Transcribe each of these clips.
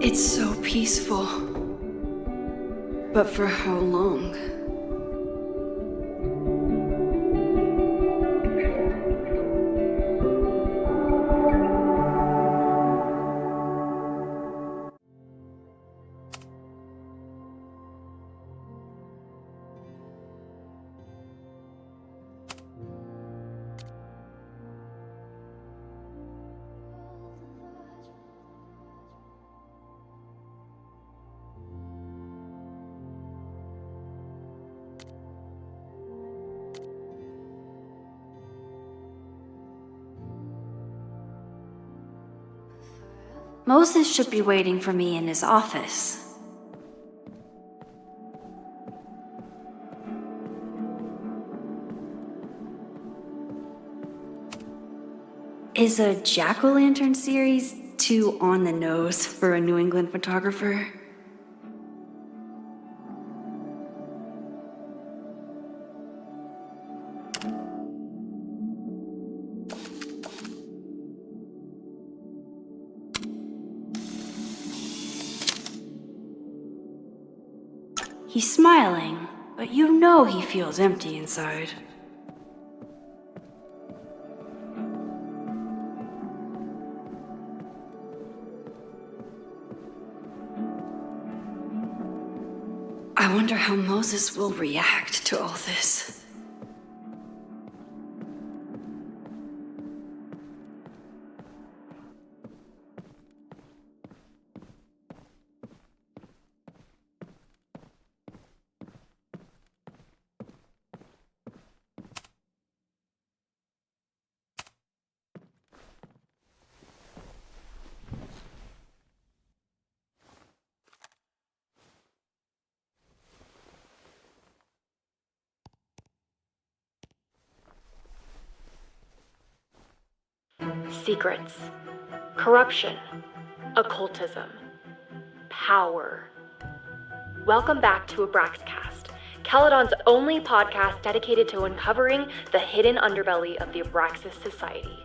It's so peaceful. But for how long? Moses should be waiting for me in his office. Is a jack-o'-lantern series too on the nose for a New England photographer? He's smiling, but you know he feels empty inside. I wonder how Moses will react to all this. Secrets, corruption, occultism, power. Welcome back to Abraxcast, Caledon's only podcast dedicated to uncovering the hidden underbelly of the Abraxas Society.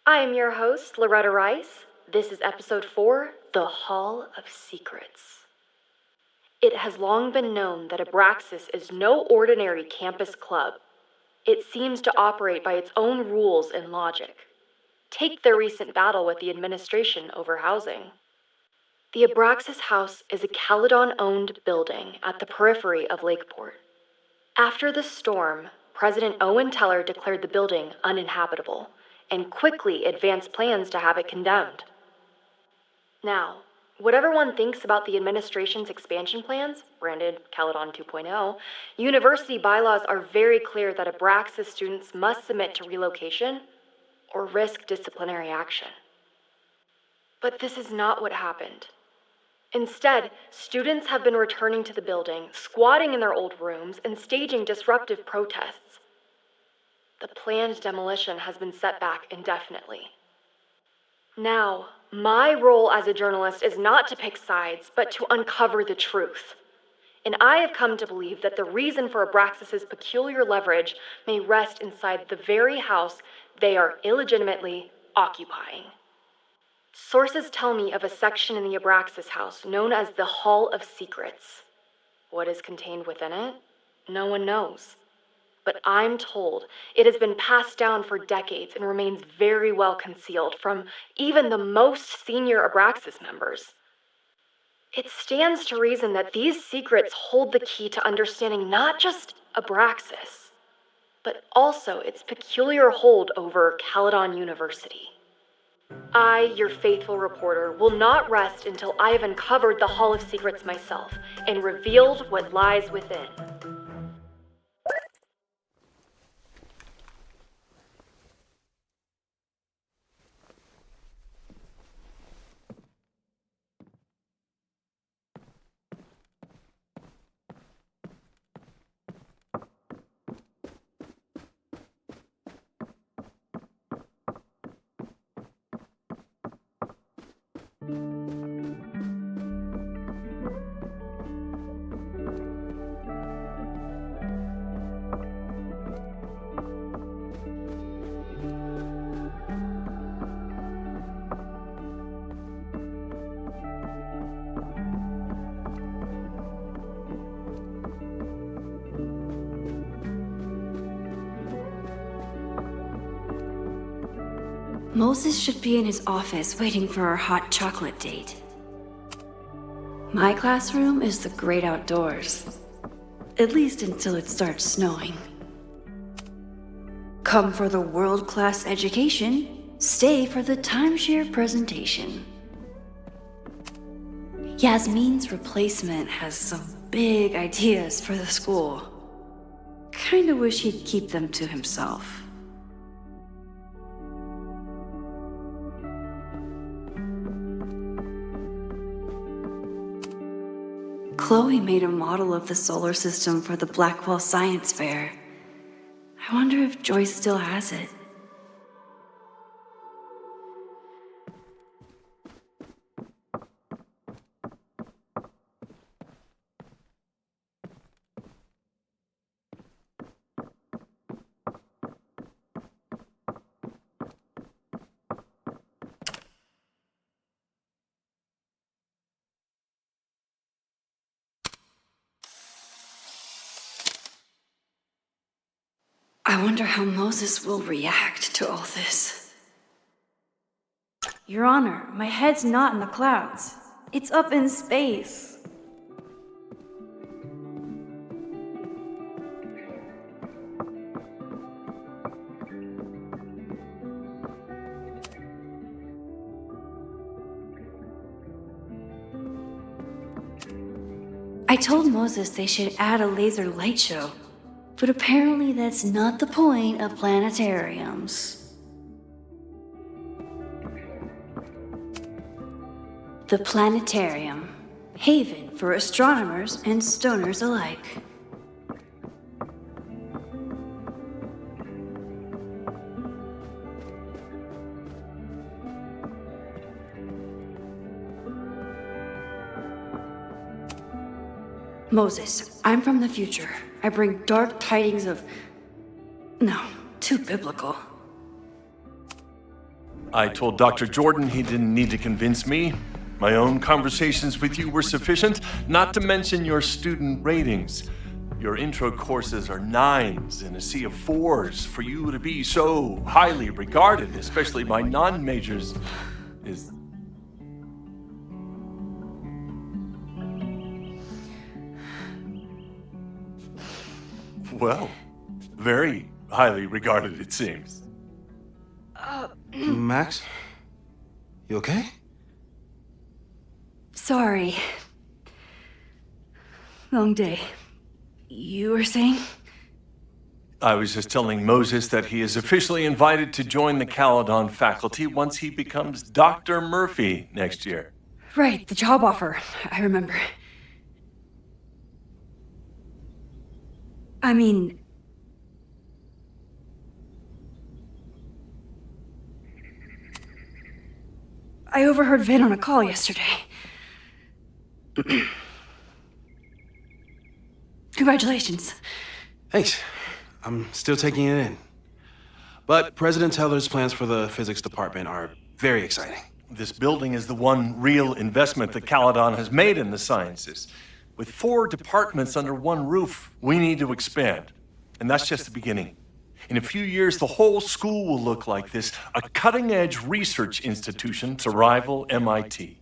I am your host, Loretta Rice. This is episode 4, The Hall of Secrets. It has long been known that Abraxas is no ordinary campus club. It seems to operate by its own rules and logic. Take their recent battle with the administration over housing. The Abraxas House is a Caledon-owned building at the periphery of Lakeport. After the storm, President Owen Teller declared the building uninhabitable and quickly advanced plans to have it condemned. Now, whatever one thinks about the administration's expansion plans, branded Caledon 2.0, university bylaws are very clear that Abraxas students must submit to relocation or risk disciplinary action. But this is not what happened. Instead, students have been returning to the building, squatting in their old rooms, and staging disruptive protests. The planned demolition has been set back indefinitely. Now, my role as a journalist is not to pick sides, but to uncover the truth. And I have come to believe that the reason for Abraxas's peculiar leverage may rest inside the very house they are illegitimately occupying. Sources tell me of a section in the Abraxas house known as the Hall of Secrets. What is contained within it? No one knows. But I'm told it has been passed down for decades and remains very well concealed from even the most senior Abraxas members. It stands to reason that these secrets hold the key to understanding not just Abraxas, but also its peculiar hold over Caledon University. I, your faithful reporter, will not rest until I have uncovered the Hall of Secrets myself and revealed what lies within. Moses should be in his office waiting for our hot chocolate date. My classroom is the great outdoors. At least until it starts snowing. Come for the world-class education, stay for the timeshare presentation. Yasmin's replacement has some big ideas for the school. Kinda wish he'd keep them to himself. Chloe made a model of the solar system for the Blackwell Science Fair. I wonder if Joyce still has it. I wonder how Moses will react to all this. Your Honor, my head's not in the clouds. It's up in space. I told Moses they should add a laser light show. But apparently that's not the point of planetariums. The planetarium, haven for astronomers and stoners alike. Moses, I'm from the future. I bring dark tidings of... No, too biblical. I told Dr. Jordan he didn't need to convince me. My own conversations with you were sufficient, not to mention your student ratings. Your intro courses are 9s in a sea of 4s. For you to be so highly regarded, especially by non-majors, is... Well, very highly regarded, it seems. Max? You okay? Sorry. Long day. You were saying? I was just telling Moses that he is officially invited to join the Caledon faculty once he becomes Dr. Murphy next year. Right, the job offer. I remember. I mean... I overheard Vin on a call yesterday. Congratulations. Thanks. I'm still taking it in. But President Teller's plans for the physics department are very exciting. This building is the one real investment that Caledon has made in the sciences. With 4 departments under one roof, we need to expand. And that's just the beginning. In a few years, the whole school will look like this, a cutting-edge research institution to rival MIT.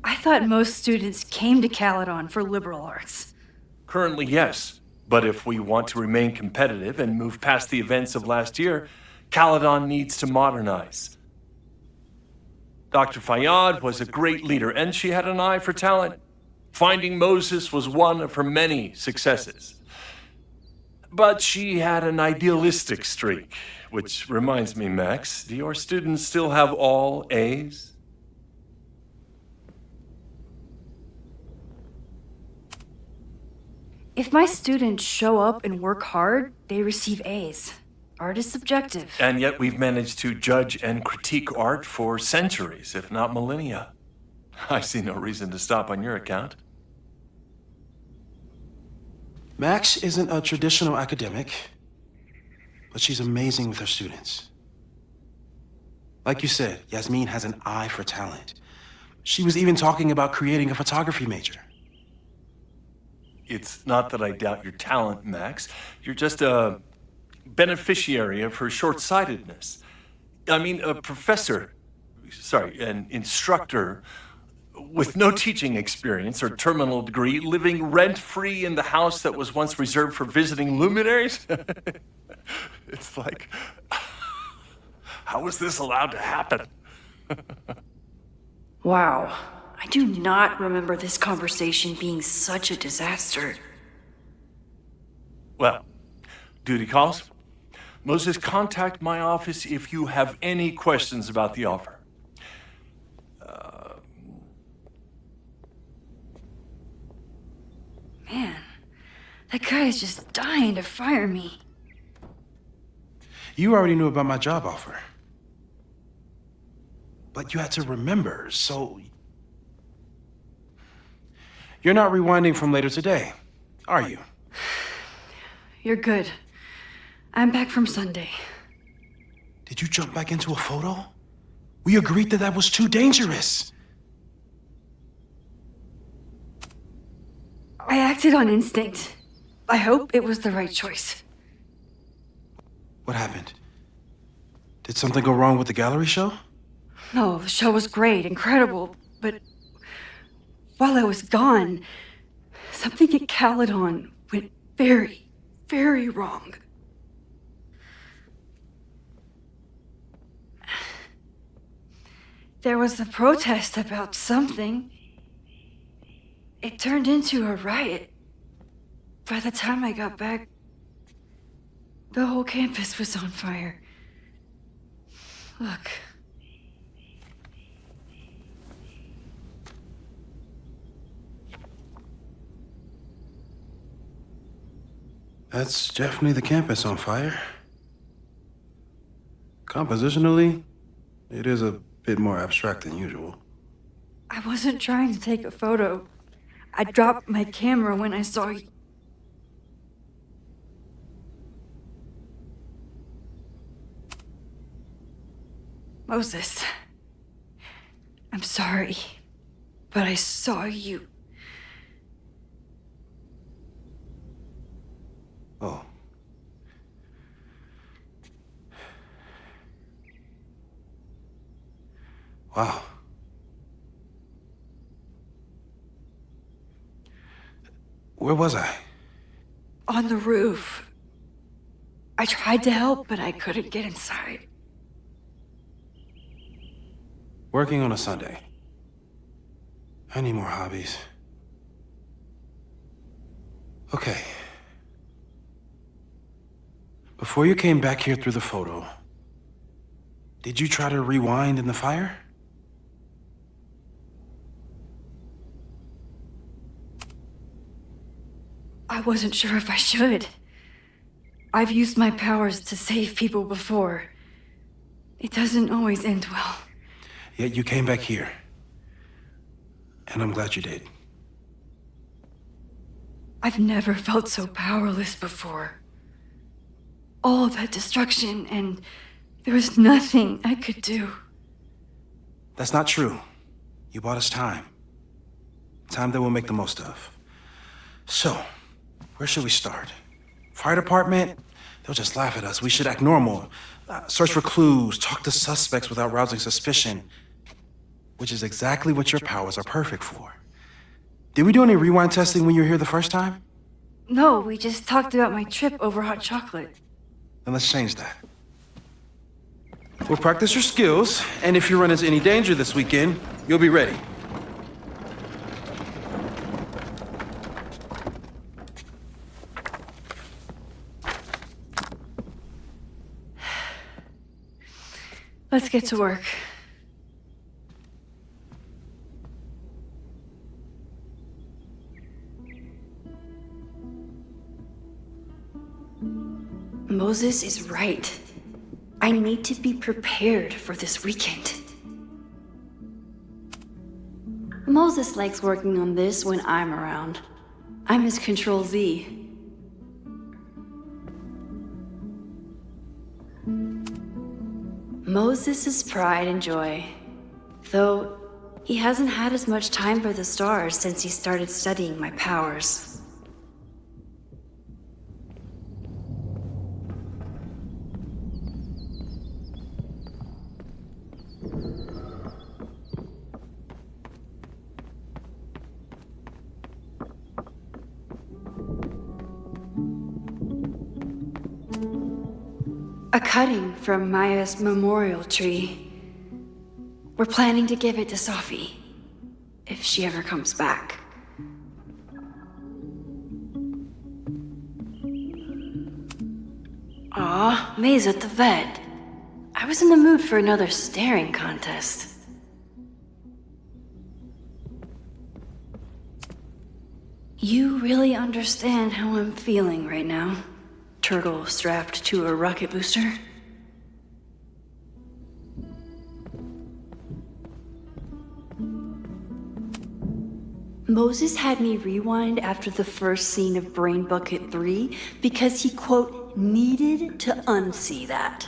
I thought most students came to Caledon for liberal arts. Currently, yes. But if we want to remain competitive and move past the events of last year, Caledon needs to modernize. Dr. Fayyad was a great leader, and she had an eye for talent. Finding Moses was one of her many successes. But she had an idealistic streak, which reminds me, Max, do your students still have all A's? If my students show up and work hard, they receive A's. Art is subjective. And yet we've managed to judge and critique art for centuries, if not millennia. I see no reason to stop on your account. Max isn't a traditional academic, but she's amazing with her students. Like you said, Yasmin has an eye for talent. She was even talking about creating a photography major. It's not that I doubt your talent, Max. You're just a beneficiary of her short-sightedness. I mean, an instructor with no teaching experience or terminal degree, living rent-free in the house that was once reserved for visiting luminaries? It's like, how was this allowed to happen? Wow. I do not remember this conversation being such a disaster. Well, duty calls. Moses, contact my office if you have any questions about the offer. Man, that guy is just dying to fire me. You already knew about my job offer. But you had to remember, so... You're not rewinding from later today, are you? You're good. I'm back from Sunday. Did you jump back into a photo? We agreed that that was too dangerous. I acted on instinct. I hope it was the right choice. What happened? Did something go wrong with the gallery show? No, the show was great, incredible, but while I was gone, something at Caledon went very, very wrong. There was a protest about something. It turned into a riot. By the time I got back, the whole campus was on fire. Look. That's definitely the campus on fire. Compositionally, it is a bit more abstract than usual. I wasn't trying to take a photo. I dropped my camera when I saw you. Moses, I'm sorry, but I saw you. Oh. Wow. Where was I? On the roof. I tried to help, but I couldn't get inside. Working on a Sunday. I need more hobbies. Okay. Before you came back here through the photo, did you try to rewind in the fire? I wasn't sure if I should. I've used my powers to save people before. It doesn't always end well. Yet you came back here. And I'm glad you did. I've never felt so powerless before. All that destruction, and there was nothing I could do. That's not true. You bought us time. Time that we'll make the most of. So, where should we start? Fire department? They'll just laugh at us. We should act normal. Search for clues, talk to suspects without rousing suspicion. Which is exactly what your powers are perfect for. Did we do any rewind testing when you were here the first time? No, we just talked about my trip over hot chocolate. Then let's change that. We'll practice your skills, and if you run into any danger this weekend, you'll be ready. Let's get to work. Moses is right. I need to be prepared for this weekend. Moses likes working on this when I'm around. I'm his Control Z. Moses is pride and joy. Though he hasn't had as much time for the stars since he started studying my powers. A cutting from Maya's memorial tree. We're planning to give it to Sophie, if she ever comes back. Aw, May's at the vet. I was in the mood for another staring contest. You really understand how I'm feeling right now, turtle strapped to a rocket booster? Moses had me rewind after the first scene of Brain Bucket 3 because he, quote, needed to unsee that.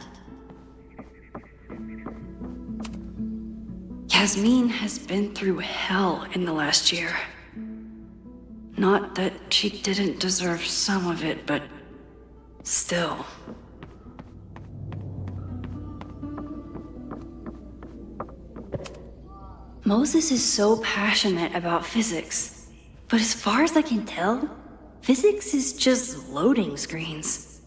Yasmin has been through hell in the last year. Not that she didn't deserve some of it, but still. Moses is so passionate about physics, but as far as I can tell, physics is just loading screens.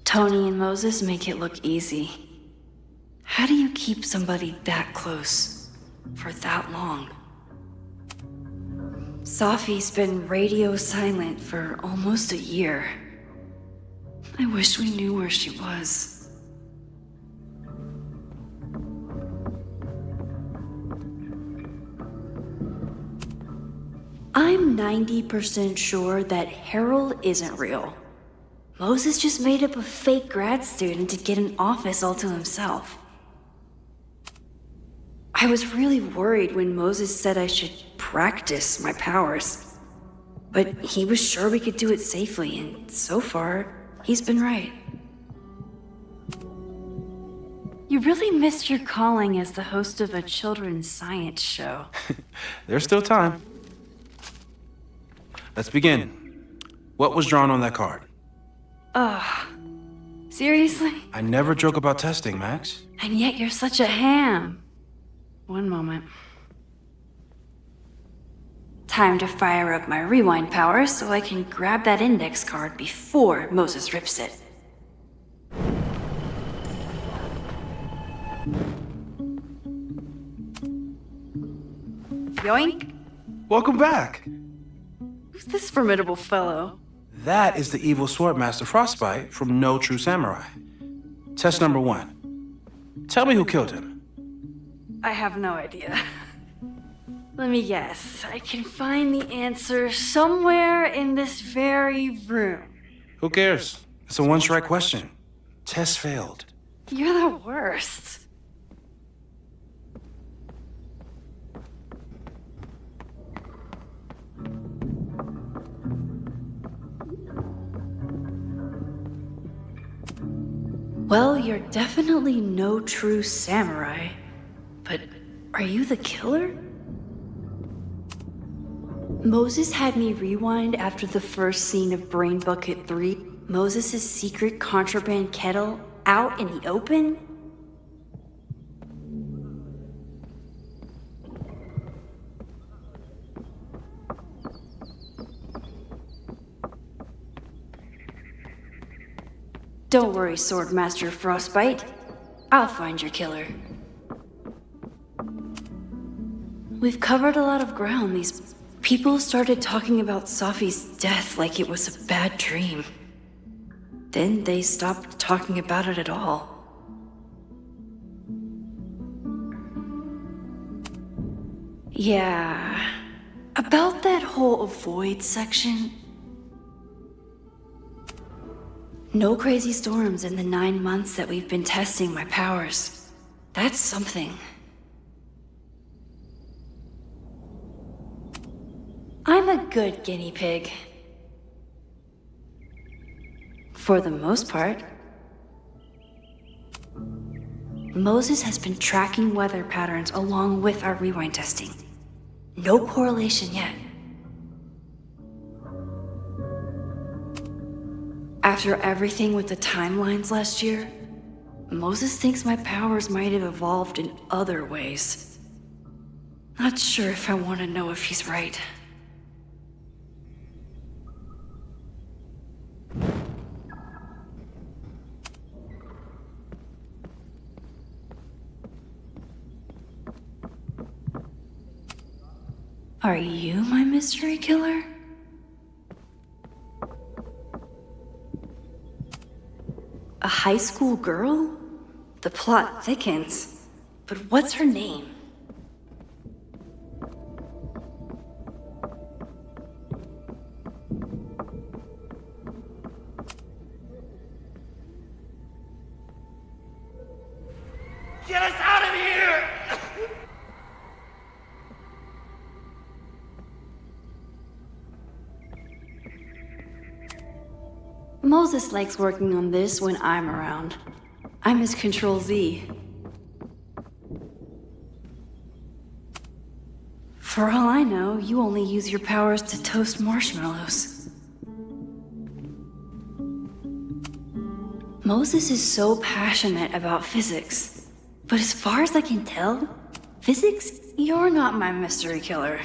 Tony and Moses make it look easy. How do you keep somebody that close for that long? Sophie's been radio silent for almost a year. I wish we knew where she was. I'm 90% sure that Harold isn't real. Moses just made up a fake grad student to get an office all to himself. I was really worried when Moses said I should practice my powers. But he was sure we could do it safely, and so far, he's been right. You really missed your calling as the host of a children's science show. There's still time. Let's begin. What was drawn on that card? Seriously? I never joke about testing, Max. And yet you're such a ham. One moment. Time to fire up my rewind powers so I can grab that index card before Moses rips it. Yoink! Welcome back. Who's this formidable fellow? That is the evil Swordmaster Frostbite from No True Samurai. Test number 1. Tell me who killed him. I have no idea. Let me guess. I can find the answer somewhere in this very room. Who cares? It's a one-strike question. Test failed. You're the worst. Well, you're definitely no true samurai. But are you the killer? Moses had me rewind after the first scene of Brain Bucket 3. Moses' secret contraband kettle out in the open? Don't worry, Swordmaster Frostbite. I'll find your killer. We've covered a lot of ground. These people started talking about Sophie's death like it was a bad dream. Then they stopped talking about it at all. Yeah, about that whole avoid section. No crazy storms in the 9 months that we've been testing my powers. That's something. I'm a good guinea pig. For the most part. Moses has been tracking weather patterns along with our rewind testing. No correlation yet. After everything with the timelines last year, Moses thinks my powers might have evolved in other ways. Not sure if I want to know if he's right. Are you my mystery killer? A high school girl? The plot thickens. But what's her name? Get us out of here! Moses likes working on this when I'm around. I'm his Control Z. For all I know, you only use your powers to toast marshmallows. Moses is so passionate about physics. But as far as I can tell, physics, you're not my mystery killer.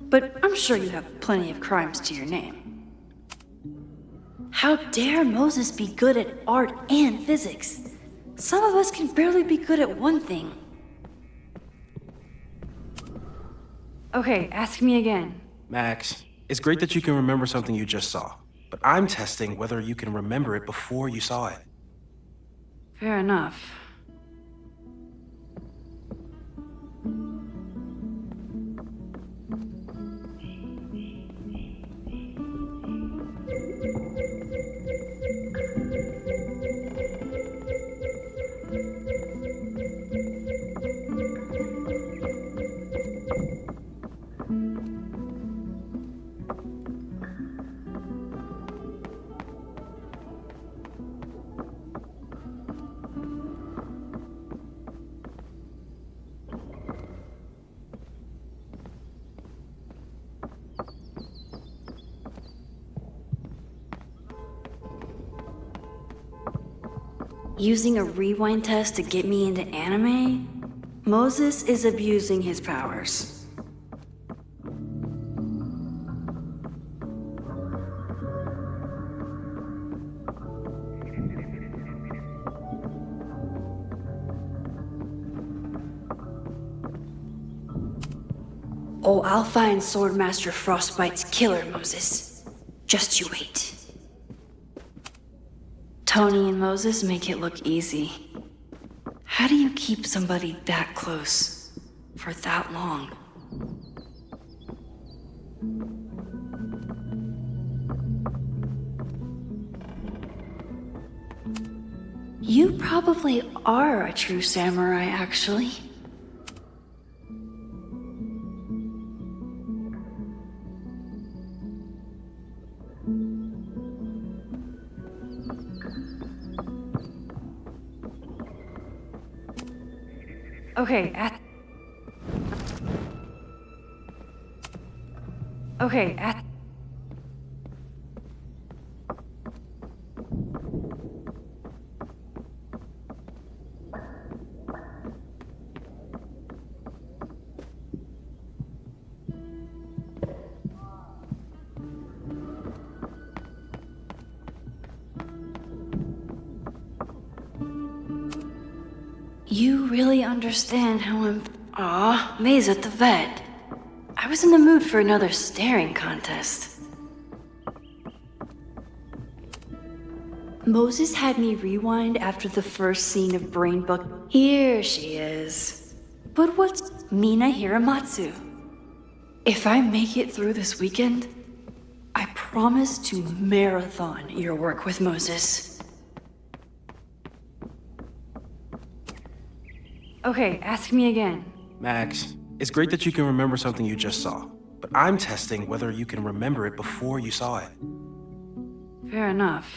But I'm sure you have plenty of crimes to your name. How dare Moses be good at art and physics? Some of us can barely be good at one thing. Okay, ask me again. Max, it's great that you can remember something you just saw, but I'm testing whether you can remember it before you saw it. Fair enough. Using a rewind test to get me into anime? Moses is abusing his powers. Oh, I'll find Swordmaster Frostbite's killer, Moses. Just you wait. Tony and Moses make it look easy. How do you keep somebody that close for that long? You probably are a true samurai, actually. Okay, You really understand how I'm... Aw, May's at the vet. I was in the mood for another staring contest. Moses had me rewind after the first scene of Brain Book. Here she is. But what's Mina Hiramatsu? If I make it through this weekend, I promise to marathon your work with Moses. Okay, ask me again. Max, it's great that you can remember something you just saw, but I'm testing whether you can remember it before you saw it. Fair enough.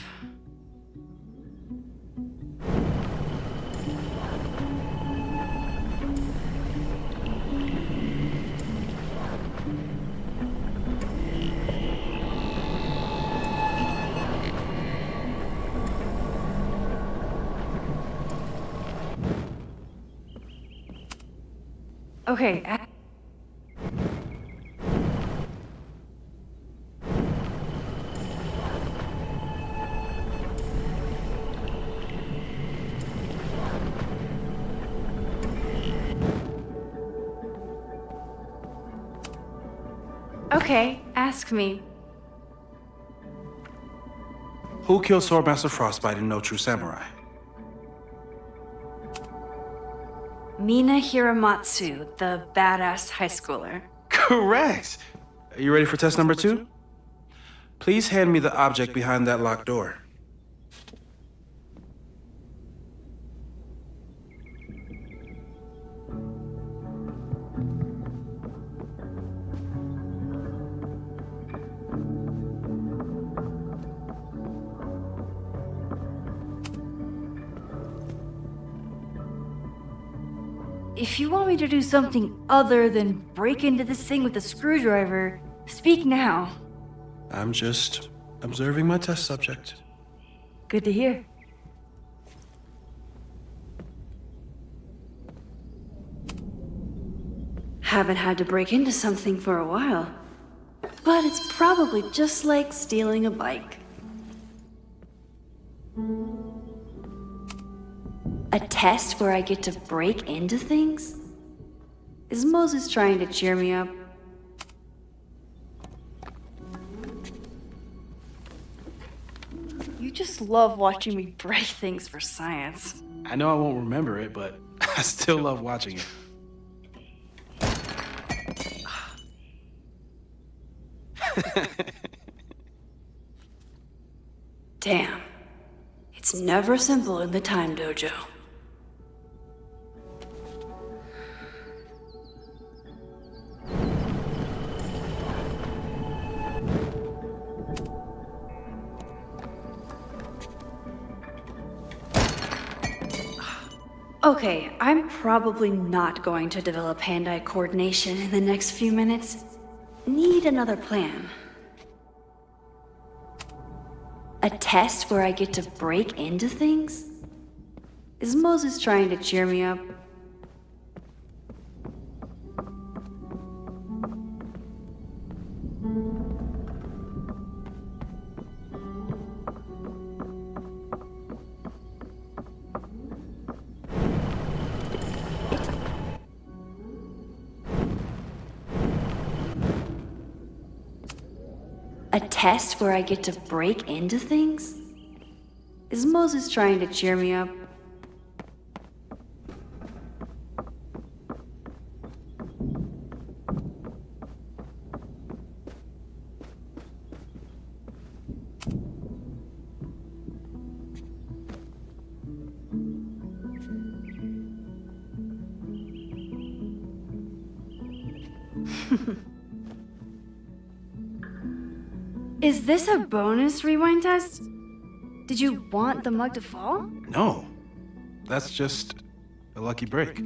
Okay, Okay, ask me. Who killed Swordmaster Frostbite in No True Samurai? Mina Hiramatsu, the badass high schooler. Correct! Are you ready for test number 2? Please hand me the object behind that locked door. If you want me to do something other than break into this thing with a screwdriver, speak now. I'm just observing my test subject. Good to hear. Haven't had to break into something for a while. But it's probably just like stealing a bike. A test where I get to break into things? Is Moses trying to cheer me up? You just love watching me break things for science. I know I won't remember it, but I still love watching it. Damn. It's never simple in the time dojo. Okay, I'm probably not going to develop hand-eye coordination in the next few minutes. Need another plan. A test where I get to break into things? Is Moses trying to cheer me up? A test where I get to break into things? Is Moses trying to cheer me up? Is this a bonus rewind test? Did you want the mug to fall? No, that's just a lucky break.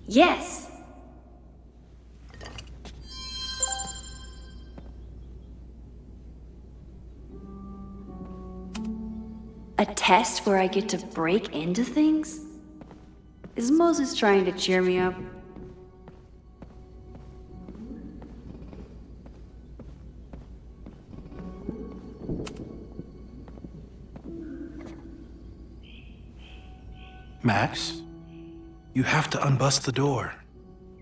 Yes! A test where I get to break into things? Is Moses trying to cheer me up? Max, you have to unbust the door.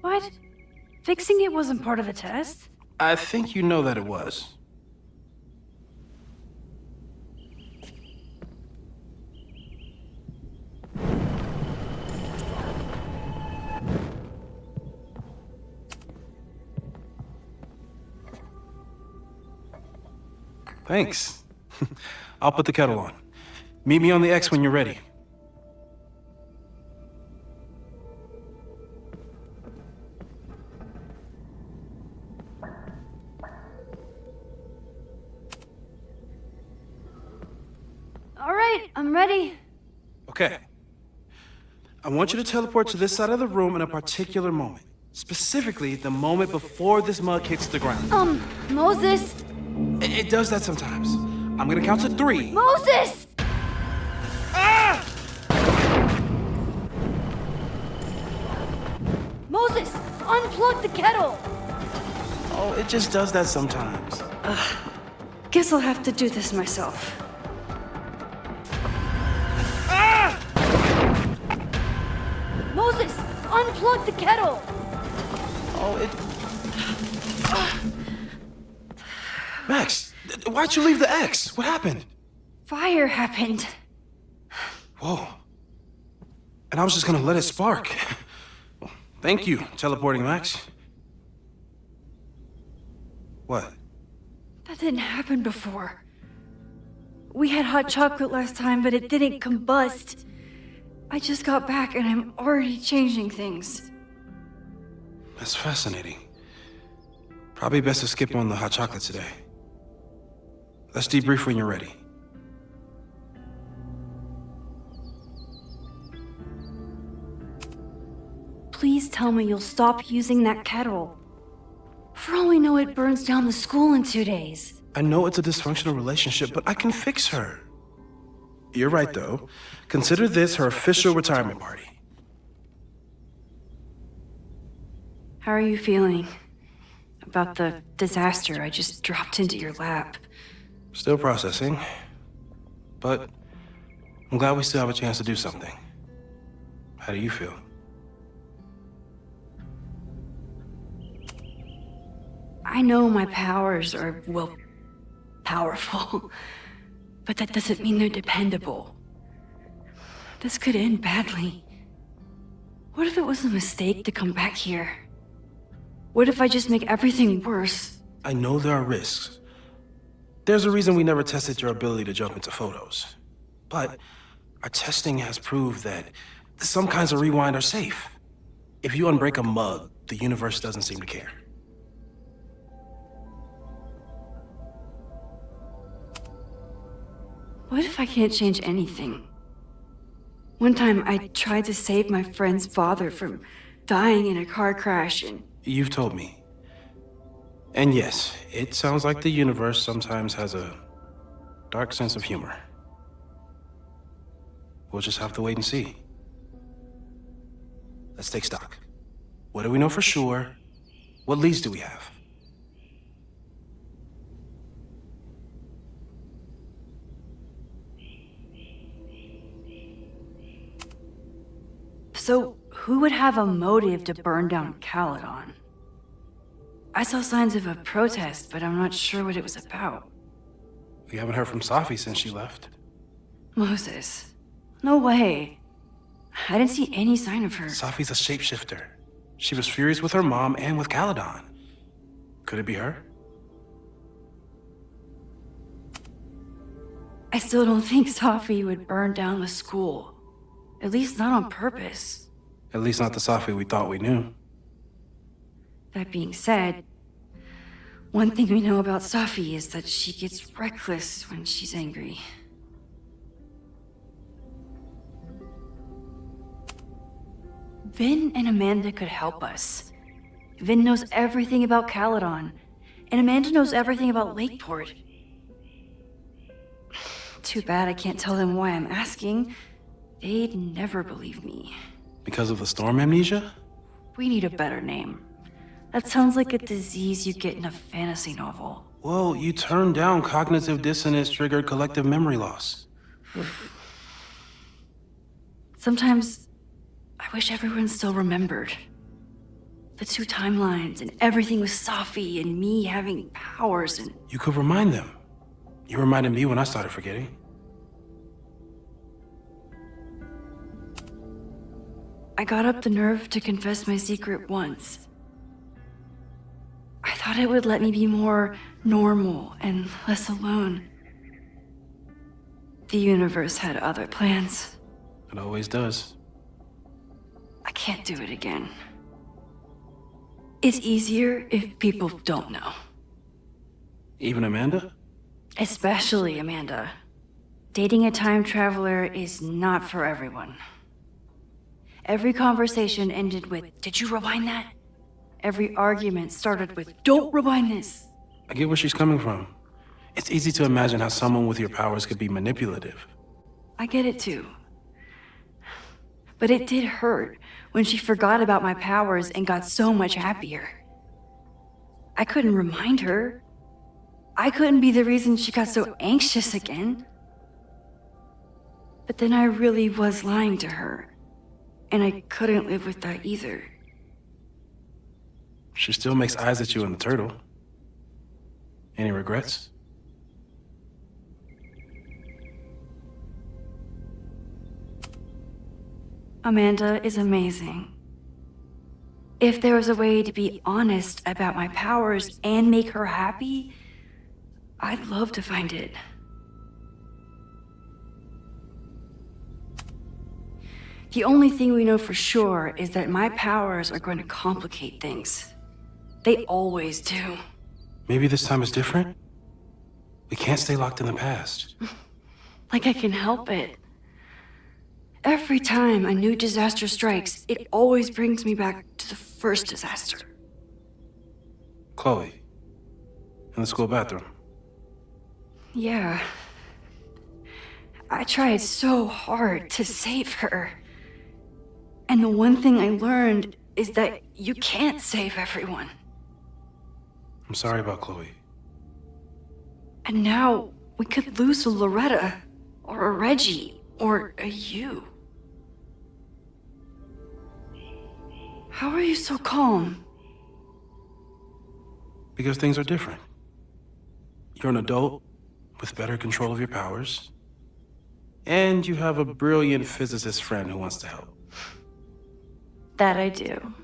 What? Fixing it wasn't part of the test? I think you know that it was. Thanks. I'll put the kettle on. Meet me on the X when you're ready. All right, I'm ready. Okay. I want you to teleport to this side of the room in a particular moment. Specifically, the moment before this mug hits the ground. Moses! It does that sometimes. I'm gonna count to 3. Moses! Ah! Moses, unplug the kettle! Oh, it just does that sometimes. Guess I'll have to do this myself. Moses, unplug the kettle! Oh, Max, why'd you leave the X? What happened? Fire happened. Whoa. And I was just gonna let it spark. Well, thank you, teleporting Max. What? That didn't happen before. We had hot chocolate last time, but it didn't combust. I just got back and I'm already changing things. That's fascinating. Probably best to skip on the hot chocolate today. Let's debrief when you're ready. Please tell me you'll stop using that kettle. For all we know, it burns down the school in 2 days. I know it's a dysfunctional relationship, but I can fix her. You're right, though. Consider this her official retirement party. How are you feeling about the disaster I just dropped into your lap? Still processing. But I'm glad we still have a chance to do something. How do you feel? I know my powers are, well, powerful, but that doesn't mean they're dependable. This could end badly. What if it was a mistake to come back here? What if I just make everything worse? I know there are risks. There's a reason we never tested your ability to jump into photos. But our testing has proved that some kinds of rewind are safe. If you unbreak a mug, the universe doesn't seem to care. What if I can't change anything? One time I tried to save my friend's father from dying in a car crash and... You've told me. And yes, it sounds like the universe sometimes has a dark sense of humor. We'll just have to wait and see. Let's take stock. What do we know for sure? What leads do we have? So, who would have a motive to burn down Caledon? I saw signs of a protest, but I'm not sure what it was about. We haven't heard from Safi since she left. Moses. No way. I didn't see any sign of her. Safi's a shapeshifter. She was furious with her mom and with Caledon. Could it be her? I still don't think Safi would burn down the school. At least not on purpose. At least not the Safi we thought we knew. That being said, one thing we know about Safi is that she gets reckless when she's angry. Vin and Amanda could help us. Vin knows everything about Caledon, and Amanda knows everything about Lakeport. Too bad I can't tell them why I'm asking. They'd never believe me. Because of the storm amnesia? We need a better name. That sounds like a disease you get in a fantasy novel. Well, you turned down cognitive dissonance triggered collective memory loss. Sometimes, I wish everyone still remembered. The 2 timelines and everything with Safi and me having powers and... You could remind them. You reminded me when I started forgetting. I got up the nerve to confess my secret once. I thought it would let me be more normal and less alone. The universe had other plans. It always does. I can't do it again. It's easier if people don't know. Even Amanda? Especially Amanda. Dating a time traveler is not for everyone. Every conversation ended with, "Did you rewind that?" Every argument started with, "Don't rewind this." I get where she's coming from. It's easy to imagine how someone with your powers could be manipulative. I get it too. But it did hurt when she forgot about my powers and got so much happier. I couldn't remind her. I couldn't be the reason she got so anxious again. But then I really was lying to her, and I couldn't live with that either. She still makes eyes at you and the turtle. Any regrets? Amanda is amazing. If there was a way to be honest about my powers and make her happy, I'd love to find it. The only thing we know for sure is that my powers are going to complicate things. They always do. Maybe this time is different? We can't stay locked in the past. Like I can help it. Every time a new disaster strikes, it always brings me back to the first disaster. Chloe, in the school bathroom. Yeah. I tried so hard to save her. And the one thing I learned is that you can't save everyone. I'm sorry about Chloe. And now we could lose a Loretta, or a Reggie, or a you. How are you so calm? Because things are different. You're an adult with better control of your powers. And you have a brilliant physicist friend who wants to help. That I do.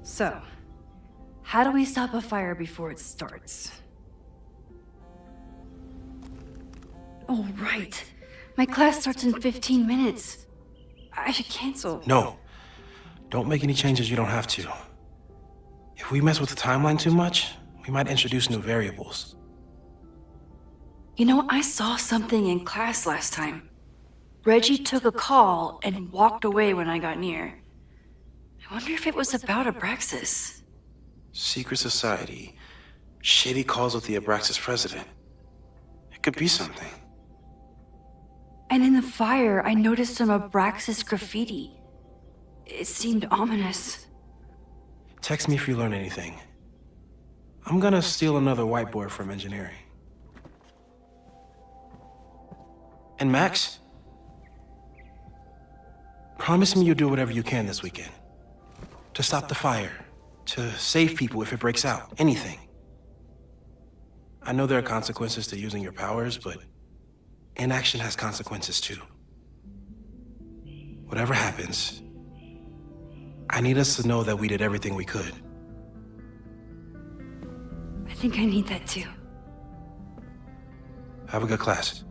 So, how do we stop a fire before it starts? Oh, right. My class starts in 15 minutes. I should cancel. No. Don't make any changes you don't have to. If we mess with the timeline too much, we might introduce new variables. You know, I saw something in class last time. Reggie took a call and walked away when I got near. I wonder if it was about Abraxas. Secret society. Shady calls with the Abraxas president. It could be something. And in the fire, I noticed some Abraxas graffiti. It seemed ominous. Text me if you learn anything. I'm gonna steal another whiteboard from engineering. And Max? Promise me you'll do whatever you can this weekend. To stop the fire. To save people if it breaks out. Anything. I know there are consequences to using your powers, but inaction has consequences too. Whatever happens, I need us to know that we did everything we could. I think I need that too. Have a good class.